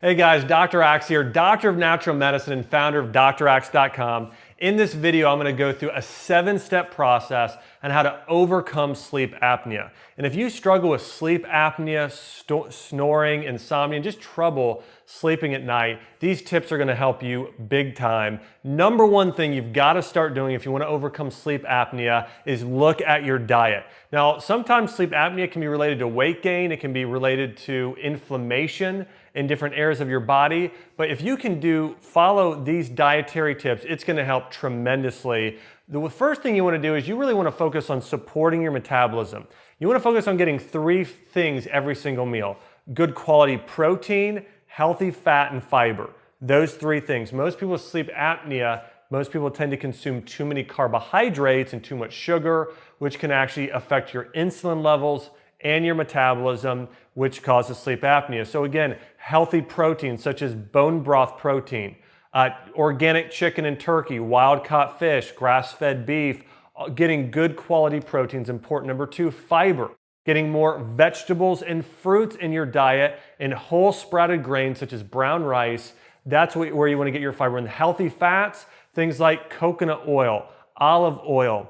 Hey guys, Dr. Axe here, doctor of natural medicine and founder of draxe.com. In this video, I'm going to go through a 7-step process on how to overcome sleep apnea. And if you struggle with sleep apnea, snoring, insomnia, and just trouble sleeping at night, these tips are going to help you big time. Number one thing you've got to start doing if you want to overcome sleep apnea is look at your diet. Now, sometimes sleep apnea can be related to weight gain. It can be related to inflammation in different areas of your body. But if you can follow these dietary tips, it's going to help tremendously. The first thing you want to do is you really want to focus on supporting your metabolism. You want to focus on getting 3 things every single meal: good quality protein, healthy fat, and fiber. Those 3 things. Most people with sleep apnea, most people tend to consume too many carbohydrates and too much sugar, which can actually affect your insulin levels and your metabolism, which causes sleep apnea. So again, healthy protein such as bone broth protein, organic chicken and turkey, wild-caught fish, grass-fed beef, getting good quality protein is important. Number 2, fiber. Getting more vegetables and fruits in your diet and whole sprouted grains such as brown rice. That's where you want to get your fiber. And healthy fats, things like coconut oil, olive oil,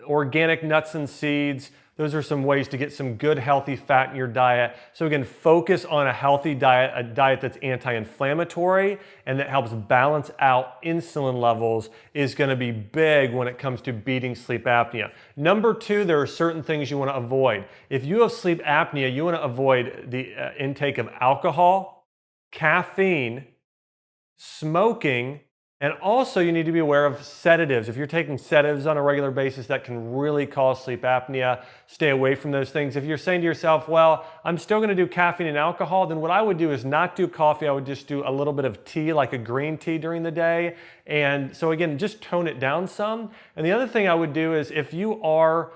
organic nuts and seeds. Those are some ways to get some good healthy fat in your diet. So again, focus on a healthy diet, a diet that's anti-inflammatory and that helps balance out insulin levels is going to be big when it comes to beating sleep apnea. Number 2, there are certain things you want to avoid. If you have sleep apnea, you want to avoid the intake of alcohol, caffeine, smoking, and also you need to be aware of sedatives. If you're taking sedatives on a regular basis, that can really cause sleep apnea. Stay away from those things. If you're saying to yourself, well, I'm still going to do caffeine and alcohol, then what I would do is not do coffee. I would just do a little bit of tea, like a green tea during the day. And so again, just tone it down some. And the other thing I would do is if you're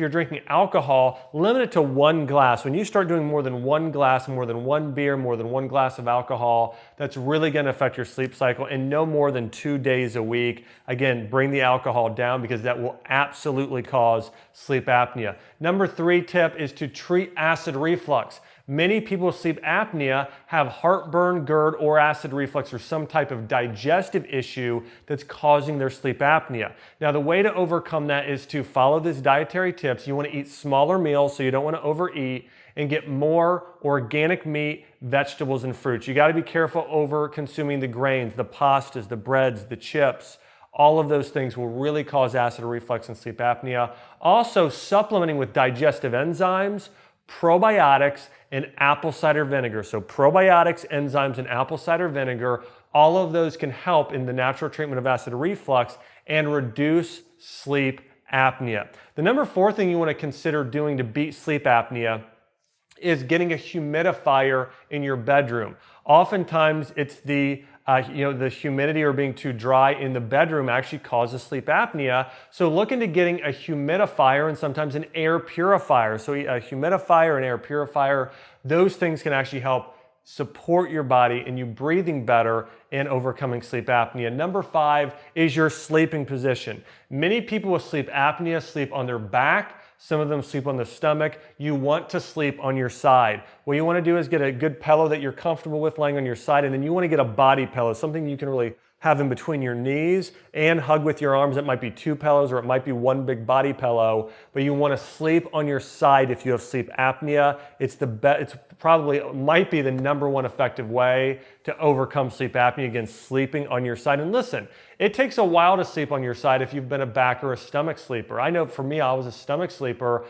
drinking alcohol, limit it to 1 glass. When you start doing more than 1 glass, more than 1 beer, more than 1 glass of alcohol, that's really going to affect your sleep cycle, and no more than 2 days a week. Again, bring the alcohol down because that will absolutely cause sleep apnea. Number 3 tip is to treat acid reflux. Many people with sleep apnea have heartburn, GERD, or acid reflux or some type of digestive issue that's causing their sleep apnea. Now, the way to overcome that is to follow these dietary tips. You want to eat smaller meals, so you don't want to overeat, and get more organic meat, vegetables, and fruits. You got to be careful over consuming the grains, the pastas, the breads, the chips. All of those things will really cause acid reflux and sleep apnea. Also, supplementing with digestive enzymes, probiotics, and apple cider vinegar. So probiotics, enzymes, and apple cider vinegar, all of those can help in the natural treatment of acid reflux and reduce sleep apnea. The number 4 thing you want to consider doing to beat sleep apnea is getting a humidifier in your bedroom. Oftentimes it's the humidity or being too dry in the bedroom actually causes sleep apnea. So look into getting a humidifier and sometimes an air purifier. So a humidifier and air purifier, those things can actually help support your body and you breathing better and overcoming sleep apnea. Number 5 is your sleeping position. Many people with sleep apnea sleep on their back. Some of them sleep on the stomach. You want to sleep on your side. What you want to do is get a good pillow that you're comfortable with laying on your side, and then you want to get a body pillow, something you can really have in between your knees and hug with your arms. It might be 2 pillows or it might be 1 big body pillow, but you want to sleep on your side if you have sleep apnea. It's might be the number 1 effective way to overcome sleep apnea, again, sleeping on your side. And listen, it takes a while to sleep on your side if you've been a back or a stomach sleeper. I know for me, I was a stomach sleeper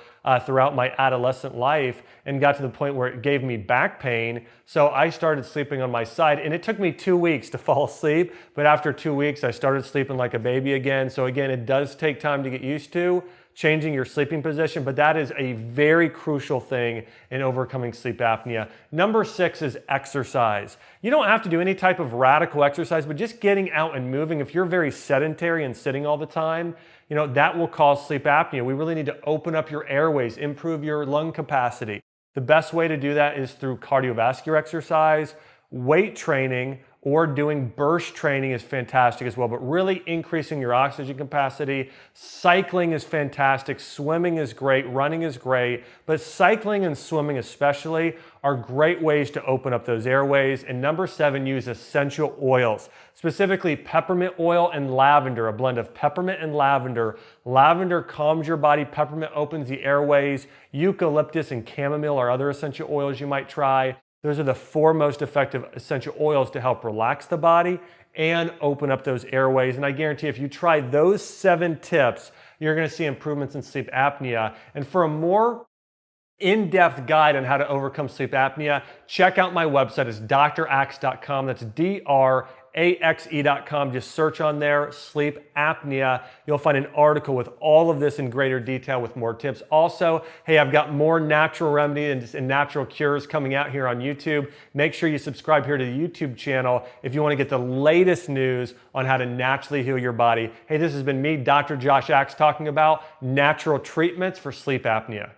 throughout my adolescent life and got to the point where it gave me back pain. So I started sleeping on my side, and it took me 2 weeks to fall asleep. But after 2 weeks, I started sleeping like a baby again. So again, it does take time to get used to changing your sleeping position, but that is a very crucial thing in overcoming sleep apnea. Number 6 is exercise. You don't have to do any type of radical exercise, but just getting out and moving. If you're very sedentary and sitting all the time, that will cause sleep apnea. We really need to open up your airways, improve your lung capacity. The best way to do that is through cardiovascular exercise, weight training, or doing burst training is fantastic as well, but really increasing your oxygen capacity. Cycling is fantastic, swimming is great, running is great, but cycling and swimming especially are great ways to open up those airways. And number 7, use essential oils, specifically peppermint oil and lavender, a blend of peppermint and lavender. Lavender calms your body, peppermint opens the airways, eucalyptus and chamomile are other essential oils you might try. Those are the 4 most effective essential oils to help relax the body and open up those airways. And I guarantee if you try those 7 tips, you're going to see improvements in sleep apnea. And for a more in-depth guide on how to overcome sleep apnea, check out my website. It's draxe.com. That's draxe.com. Just search on there, sleep apnea. You'll find an article with all of this in greater detail with more tips. Also, hey, I've got more natural remedies and natural cures coming out here on YouTube. Make sure you subscribe here to the YouTube channel if you want to get the latest news on how to naturally heal your body. Hey, this has been me, Dr. Josh Axe, talking about natural treatments for sleep apnea.